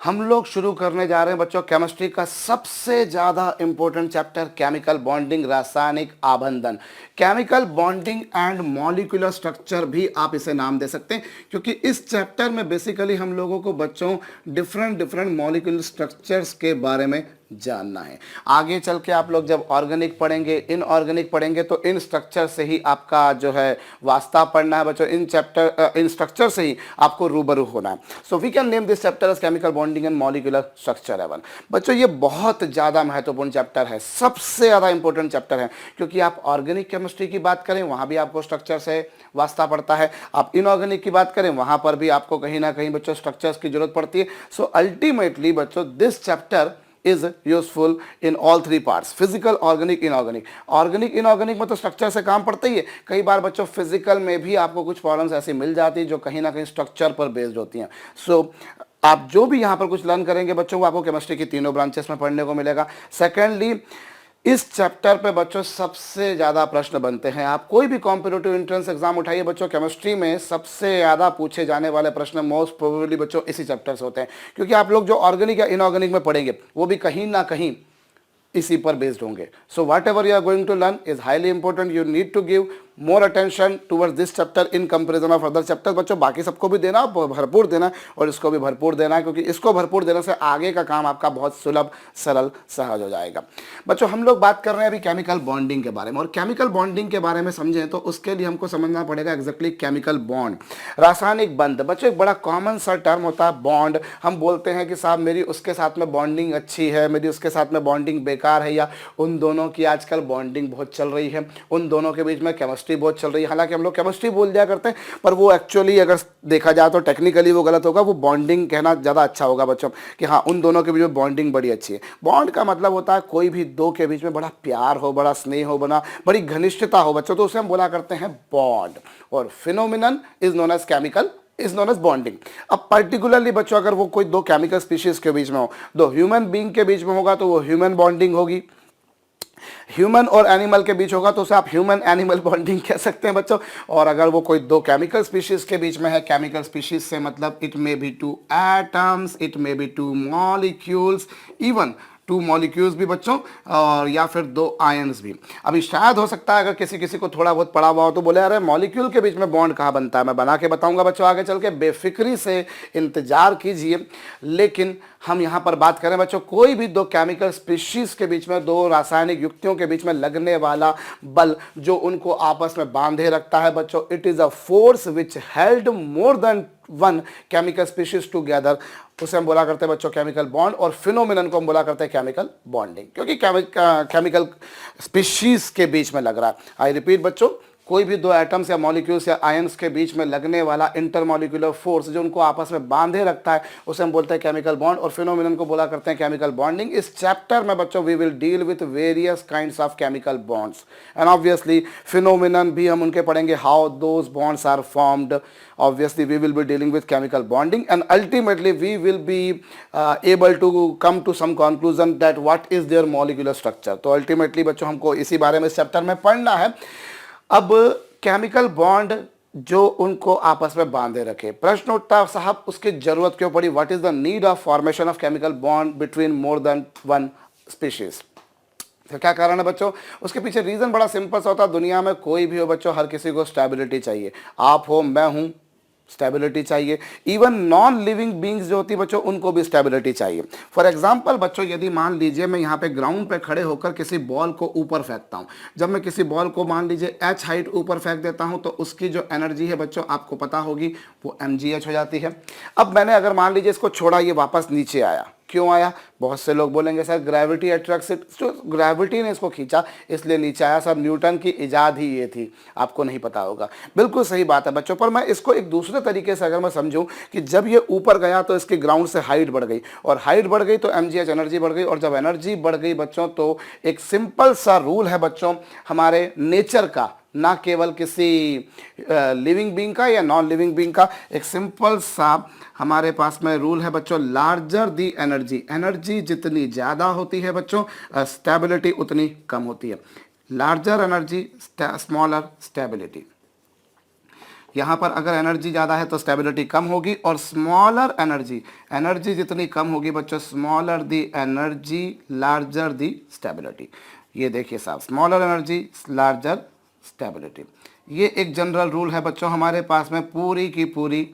हम लोग शुरू करने जा रहे हैं बच्चों केमिस्ट्री का सबसे ज़्यादा इंपॉर्टेंट चैप्टर केमिकल बॉन्डिंग, रासायनिक आबंधन। Chemical bonding and molecular structure भी आप इसे नाम दे सकते हैं, क्योंकि इस चैप्टर में बेसिकली हम लोगों को बच्चों डिफरेंट डिफरेंट मॉलिक्यूलर स्ट्रक्चर्स के बारे में जानना है। आगे चल के आप लोग जब ऑर्गेनिक पढ़ेंगे, इनऑर्गेनिक पढ़ेंगे, तो इन स्ट्रक्चर से ही आपका जो है वास्ता पढ़ना है बच्चों। इन स्ट्रक्चर से ही आपको रूबरू होना है। So we can name this chapter as chemical bonding and molecular structure 11। बच्चों ये बहुत ज़्यादा महत्वपूर्ण चैप्टर है, सबसे ज़्यादा इंपॉर्टेंट चैप्टर है, क्योंकि आप ऑर्गेनिक केमिस्ट्री की बात करें वहाँ भी आपको स्ट्रक्चर से वास्ता पड़ता है, आप इनऑर्गेनिक की बात करें वहाँ पर भी आपको कहीं ना कहीं बच्चों स्ट्रक्चर्स की जरूरत पड़ती है। सो अल्टीमेटली बच्चों this chapter is useful in all three parts, physical, organic, inorganic। Organic inorganic में तो स्ट्रक्चर से काम पड़ता ही है। कई बार बच्चों फिजिकल में भी आपको कुछ प्रॉब्लम्स ऐसी मिल जाती है जो कहीं ना कहीं स्ट्रक्चर पर बेस्ड होती हैं। आप जो भी यहाँ पर कुछ लर्न करेंगे बच्चों, वो आपको केमिस्ट्री की तीनों ब्रांचेस में पढ़ने को मिलेगा। सेकेंडली, इस चैप्टर पे बच्चों सबसे ज़्यादा प्रश्न बनते हैं। आप कोई भी कॉम्पिटिटिव एंट्रेंस एग्जाम उठाइए बच्चों, केमिस्ट्री में सबसे ज़्यादा पूछे जाने वाले प्रश्न मोस्ट प्रोबेबली बच्चों इसी चैप्टर से होते हैं, क्योंकि आप लोग जो ऑर्गेनिक या इनऑर्गेनिक में पढ़ेंगे वो भी कहीं ना कहीं इसी पर बेस्ड होंगे। So whatever you are going to learn is highly important. You need to give more attention towards this chapter in comparison of other chapter. बच्चों बाकी सबको भी देना, भरपूर देना, और इसको भी भरपूर देना है, क्योंकि इसको भरपूर देने से आगे का काम आपका बहुत सुलभ, सरल, सहज हो जाएगा। बच्चों हम लोग बात कर रहे हैं अभी केमिकल बॉन्डिंग के बारे में, और केमिकल बॉन्डिंग के बारे में समझें तो उसके लिए हमको समझना पड़ेगा एग्जैक्टली केमिकल बॉन्ड, रासायनिक बंध। बच्चों एक बड़ा कॉमन सा टर्म होता है बॉन्ड। हम बोलते हैं कि साहब मेरी उसके साथ में बॉन्डिंग अच्छी है, मेरी उसके साथ में बॉन्डिंग बेकार है, या उन दोनों की आजकल बॉन्डिंग बहुत चल रही है, उन दोनों के बीच में केमिस्ट्री बहुत चल रही है। हालांकि हम लोग केमिस्ट्री बोल दिया करते हैं, पर वो एक्चुअली अगर देखा जाए तो टेक्निकली वो गलत होगा, वो बॉन्डिंग कहना ज़्यादा अच्छा होगा बच्चों, कि हाँ उन दोनों के बीच में बॉन्डिंग बड़ी अच्छी है। बॉन्ड का मतलब होता है कोई भी दो के बीच में बड़ा प्यार हो, बड़ा स्नेह हो, बड़ी घनिष्ठता हो बच्चों, तो उसे हम बोला करते हैं बॉन्ड। और phenomenon is known as chemical is known as bonding. अब पर्टिकुलरली बच्चों अगर वो कोई दो केमिकल स्पीशीज के बीच में हो, दो ह्यूमन बीइंग के बीच में होगा तो वो ह्यूमन बॉन्डिंग होगी, ह्यूमन और एनिमल के बीच होगा तो उसे आप ह्यूमन एनिमल बॉन्डिंग कह सकते हैं बच्चों। और अगर वो कोई दो केमिकल स्पीशीज के बीच में है, केमिकल स्पीशीज से मतलब it may be two atoms, it may be two molecules, even two molecules भी बच्चों, और या फिर दो आयंस भी। अभी शायद हो सकता है अगर किसी किसी को थोड़ा बहुत पढ़ा हुआ हो तो बोले अरे मॉलिक्यूल के बीच में बॉन्ड कहाँ बनता है, मैं बना के बताऊंगा बच्चों आगे चल के, बेफिक्री से इंतजार कीजिए। लेकिन हम यहाँ पर बात करें बच्चों कोई भी दो केमिकल स्पीशीज के बीच में, दो रासायनिक युक्तियों के बीच में लगने वाला बल जो उनको आपस में बांधे रखता है बच्चों, it is a force which held more than one chemical species together, उसे हम बोला करते हैं बच्चों केमिकल बॉन्ड। और फिनोमिनन को हम बोला करते हैं केमिकल बॉन्डिंग, क्योंकि केमिकल स्पीशीज के बीच में लग रहा है। आई रिपीट बच्चों, कोई भी दो एटम्स या मॉलिक्यूल्स या आयंस के बीच में लगने वाला इंटरमॉलिक्यूलर फोर्स जो उनको आपस में बांधे रखता है, उसे हम बोलते हैं केमिकल बॉन्ड, और फिनोमिनन को बोला करते हैं केमिकल बॉन्डिंग। इस चैप्टर में बच्चों we will deal with various kinds of chemical bonds, and obviously phenomenon भी हम उनके पढ़ेंगे, how those bonds are formed. Obviously we will be dealing with chemical bonding, and ultimately we will be able to come to some conclusion that what is their molecular structure। तो ultimately बच्चों हमको इसी बारे में इस chapter में पढ़ना है। अब केमिकल बॉन्ड जो उनको आपस में बांधे रखे, प्रश्न उठता है साहब उसकी जरूरत क्यों पड़ी, what is the need of formation of chemical bond between more than one species. तो क्या कारण है बच्चों, उसके पीछे रीजन बड़ा सिंपल सा होता है। दुनिया में कोई भी हो बच्चों, हर किसी को स्टेबिलिटी चाहिए, आप हो मैं हूं, स्टेबिलिटी चाहिए। इवन नॉन लिविंग बींग्स जो होती है बच्चों उनको भी स्टेबिलिटी चाहिए। फॉर एग्जांपल बच्चों यदि मान लीजिए मैं यहाँ पे ग्राउंड पे खड़े होकर किसी बॉल को ऊपर फेंकता हूँ, जब मैं किसी बॉल को मान लीजिए h हाइट ऊपर फेंक देता हूँ तो उसकी जो एनर्जी है बच्चों आपको पता होगी वो mgh हो जाती है। अब मैंने अगर मान लीजिए इसको छोड़ा, ये वापस नीचे आया, क्यों आया, बहुत से लोग बोलेंगे सर ग्रेविटी अट्रैक्ट्स इट, तो ग्रेविटी ने इसको खींचा इसलिए नीचे आया। सर न्यूटन की इजाद ही ये थी, आपको नहीं पता होगा। बिल्कुल सही बात है बच्चों, पर मैं इसको एक दूसरे तरीके से अगर मैं समझूं कि जब ये ऊपर गया तो इसकी ग्राउंड से हाइट बढ़ गई, और हाइट बढ़ गई तो mgh एनर्जी बढ़ गई, और जब एनर्जी बढ़ गई बच्चों तो एक सिंपल सा रूल है बच्चों हमारे नेचर का, ना केवल किसी लिविंग बीइंग का या नॉन लिविंग बीइंग का, एक सिंपल सा हमारे पास में रूल है बच्चों, लार्जर दी एनर्जी, एनर्जी जितनी ज़्यादा होती है बच्चों स्टेबिलिटी उतनी कम होती है। लार्जर एनर्जी स्मॉलर स्टेबिलिटी, यहाँ पर अगर एनर्जी ज़्यादा है तो स्टेबिलिटी कम होगी, और स्मॉलर एनर्जी, एनर्जी जितनी कम होगी बच्चों, स्मॉलर दी एनर्जी लार्जर दी स्टेबिलिटी। ये देखिए साहब, स्मॉलर एनर्जी लार्जर स्टेबिलिटी, ये एक जनरल रूल है बच्चों हमारे पास में पूरी की पूरी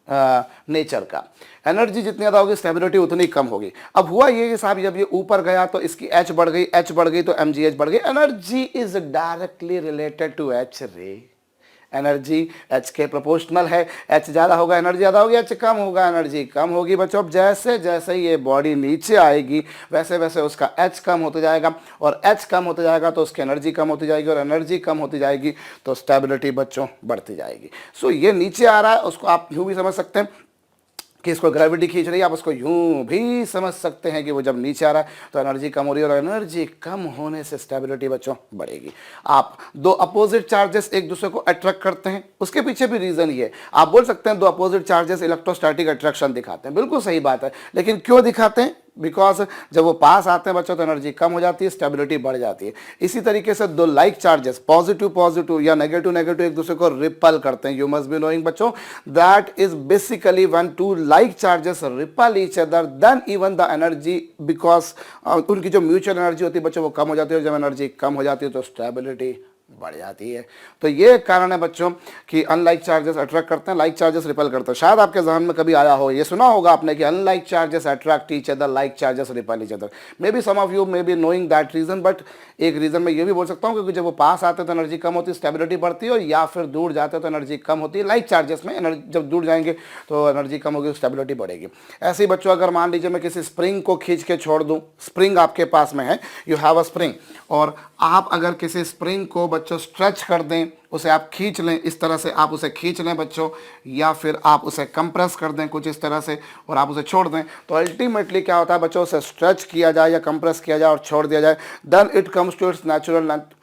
नेचर का। एनर्जी जितनी ज़्यादा होगी स्टेबिलिटी उतनी कम होगी। अब हुआ ये कि साहब जब ये ऊपर गया तो इसकी एच बढ़ गई, एच बढ़ गई तो mgh बढ़ गई। Energy is directly related to H रे। एनर्जी एच के प्रोपोर्शनल है, एच ज़्यादा होगा एनर्जी ज़्यादा होगी, एच कम होगा एनर्जी कम होगी बच्चों। अब जैसे जैसे ये बॉडी नीचे आएगी वैसे वैसे उसका एच कम होते जाएगा, और एच कम होते जाएगा तो उसकी एनर्जी कम होती जाएगी, और एनर्जी कम होती जाएगी तो स्टेबिलिटी बच्चों बढ़ती जाएगी। सो ये नीचे आ रहा है, उसको आप यूँ भी समझ सकते हैं कि इसको ग्रेविटी खींच रही है, आप उसको यूं भी समझ सकते हैं कि वो जब नीचे आ रहा है तो एनर्जी कम हो रही है, और एनर्जी कम होने से स्टेबिलिटी बच्चों बढ़ेगी। आप दो अपोजिट चार्जेस एक दूसरे को अट्रैक्ट करते हैं, उसके पीछे भी रीजन ये, आप बोल सकते हैं दो अपोजिट चार्जेस इलेक्ट्रोस्टैटिक अट्रैक्शन दिखाते हैं, बिल्कुल सही बात है, लेकिन क्यों दिखाते हैं? बिकॉज जब वो पास आते हैं बच्चों तो एनर्जी कम हो जाती है, स्टेबिलिटी बढ़ जाती है। इसी तरीके से दो लाइक चार्जेस, पॉजिटिव पॉजिटिव या नेगेटिव नेगेटिव, एक दूसरे को रिपल करते हैं। यू मस्ट बी नोइंग बच्चों that is basically when two like charges repel each other then even the energy, because उनकी जो म्यूचुअल एनर्जी होती है बच्चों वो कम हो जाती है, और जब एनर्जी कम हो जाती है तो स्टेबिलिटी बढ़ जाती है। तो ये कारण है बच्चों कि अनलाइक चार्जेस अट्रैक्ट करते हैं, लाइक चार्जेस रिपेल करते हैं। शायद आपके जहन में कभी आया हो, ये सुना होगा आपने कि unlike charges attract each other, like charges repel each other. May be some of you may be knowing that reason, but एक रीजन मैं ये भी बोल सकता हूँ क्योंकि जब वो पास आते हैं तो एनर्जी कम होती है, स्टेबिलिटी बढ़ती है, और या फिर दूर जाते हैं तो एनर्जी कम होती है। लाइक चार्जेस में एनर्जी जब दूर जाएंगे तो एनर्जी कम होगी, स्टेबिलिटी बढ़ेगी। ऐसे ही बच्चों अगर मान लीजिए मैं किसी स्प्रिंग को खींच के छोड़ दूँ, स्प्रिंग आपके पास में है, यू हैव अ स्प्रिंग, और आप अगर किसी स्प्रिंग को बच्चों स्ट्रेच कर दें, उसे आप खींच लें, इस तरह से आप उसे खींच लें बच्चों, या फिर आप उसे कंप्रेस कर दें कुछ इस तरह से और आप उसे छोड़ दें, तो अल्टीमेटली क्या होता है बच्चों, उसे स्ट्रेच किया जाए या कंप्रेस किया जाए और छोड़ दिया जाए, then it comes to its natural length,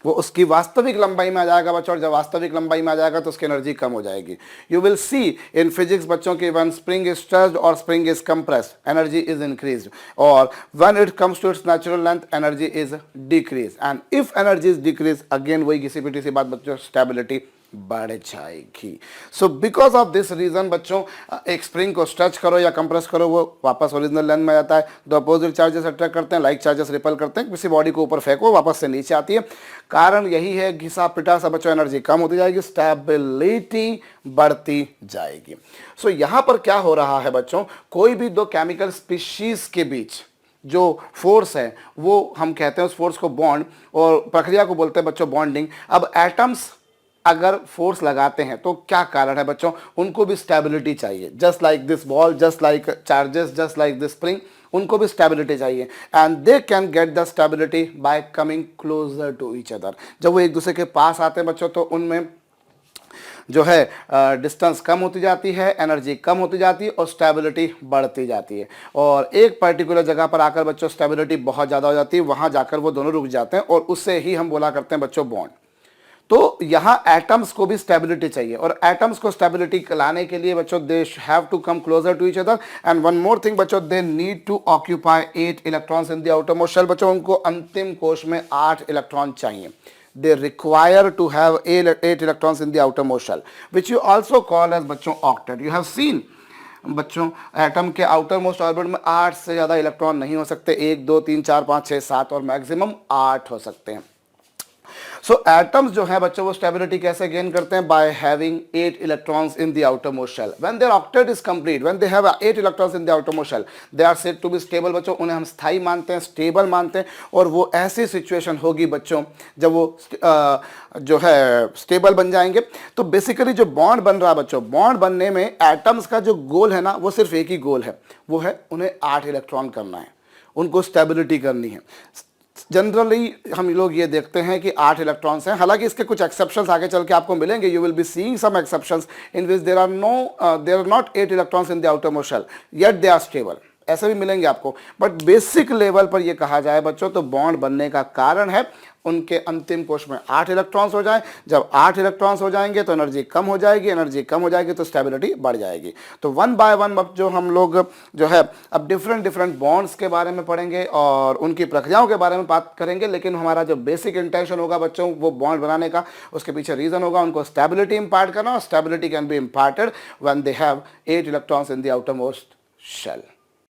वो उसकी वास्तविक लंबाई में आ जाएगा बच्चों, और जब वास्तविक लंबाई में आ जाएगा तो उसकी एनर्जी कम हो जाएगी। You will see in physics बच्चों की व्हेन स्प्रिंग इज स्ट्रेच्ड और spring is compressed energy is increased, और when it comes to its natural length energy is decrease, and if energy is decrease again वही घिसी पिटी सी बात बच्चों, स्टेबिलिटी बढ़ जाएगी। So because of this reason बच्चों एक स्प्रिंग को स्ट्रेच करो या कंप्रेस करो वो वापस ओरिजिनल लेंथ में जाता है। दो अपोजिट चार्जेस अट्रैक्ट करते हैं, लाइक चार्जेस रिपेल करते हैं, किसी बॉडी को ऊपर फेंको वापस से नीचे आती है। कारण यही है, घिसा पिटा सा बच्चों, एनर्जी कम होती जाएगी, स्टेबिलिटी बढ़ती जाएगी। सो यहाँ पर क्या हो रहा है बच्चों, कोई भी दो केमिकल स्पीशीज के बीच जो फोर्स है वो हम कहते हैं उस फोर्स को बॉन्ड, और प्रक्रिया को बोलते हैं बच्चों बॉन्डिंग। अब एटम्स अगर फोर्स लगाते हैं तो क्या कारण है बच्चों, उनको भी स्टेबिलिटी चाहिए, just like this ball, just like charges, just like this spring, उनको भी स्टेबिलिटी चाहिए, and they can get the stability by coming closer to each other. जब वो एक दूसरे के पास आते हैं बच्चों तो उनमें जो है डिस्टेंस कम होती जाती है, एनर्जी कम होती जाती है, और स्टेबिलिटी बढ़ती जाती है, और एक पर्टिकुलर जगह पर आकर बच्चों स्टेबिलिटी बहुत ज़्यादा हो जाती है, वहाँ जाकर वो दोनों रुक जाते हैं, और उससे ही हम बोला करते हैं बच्चों बॉन्ड। तो यहाँ एटम्स को भी स्टेबिलिटी चाहिए, और एटम्स को स्टेबिलिटी लाने के लिए बच्चों they have to come closer to each other, and one more thing बच्चों, they need to occupy 8 electrons in the outer most shell. बच्चों उनको अंतिम कोश में 8 इलेक्ट्रॉन चाहिए। They require to have 8 electrons in the outermost shell, which you also call as बच्चों octet. You have seen बच्चों atom के आउटर मोस्ट ऑर्बिट में 8 से ज़्यादा इलेक्ट्रॉन नहीं हो सकते, 1 2 3 4 5 6 7 और मैक्सिमम 8 हो सकते हैं। सो एटम्स जो है बच्चों वो स्टेबिलिटी कैसे गेन करते हैं, by having 8 electrons in the outer most shell. When their octet is complete, when they have 8 electrons in the outer most shell, they are said to be stable. बच्चों उन्हें हम स्थायी मानते हैं, स्टेबल मानते हैं, और वो ऐसी सिचुएशन होगी बच्चों जब वो जो है स्टेबल बन जाएंगे। तो बेसिकली जो बॉन्ड बन रहा है बच्चों, बॉन्ड बनने में एटम्स का जो गोल है ना वो सिर्फ एक ही गोल है, वो है उन्हें 8 इलेक्ट्रॉन करना है, उनको स्टेबिलिटी करनी है। जनरली हम लोग ये देखते हैं कि 8 इलेक्ट्रॉन्स हैं, हालांकि इसके कुछ एक्सेप्शंस आगे चल के आपको मिलेंगे। You will be seeing some exceptions in which there are not 8 electrons in the outer most shell, yet they are stable. ऐसे भी मिलेंगे आपको, बट बेसिक लेवल पर ये कहा जाए बच्चों तो बॉन्ड बनने का कारण है उनके अंतिम कोश में 8 इलेक्ट्रॉन्स हो जाए। जब 8 इलेक्ट्रॉन्स हो जाएंगे तो एनर्जी कम हो जाएगी, एनर्जी कम हो जाएगी तो स्टेबिलिटी बढ़ जाएगी। तो वन बाय वन अब जो हम लोग जो है अब डिफरेंट डिफरेंट बॉन्ड्स के बारे में पढ़ेंगे और उनकी प्रक्रियाओं के बारे में बात करेंगे, लेकिन हमारा जो बेसिक इंटेंशन होगा बच्चों वो बॉन्ड बनाने का, उसके पीछे रीजन होगा उनको स्टेबिलिटी इंपार्ट करना, और stability can be imparted when they have 8 electrons in the outer most shell.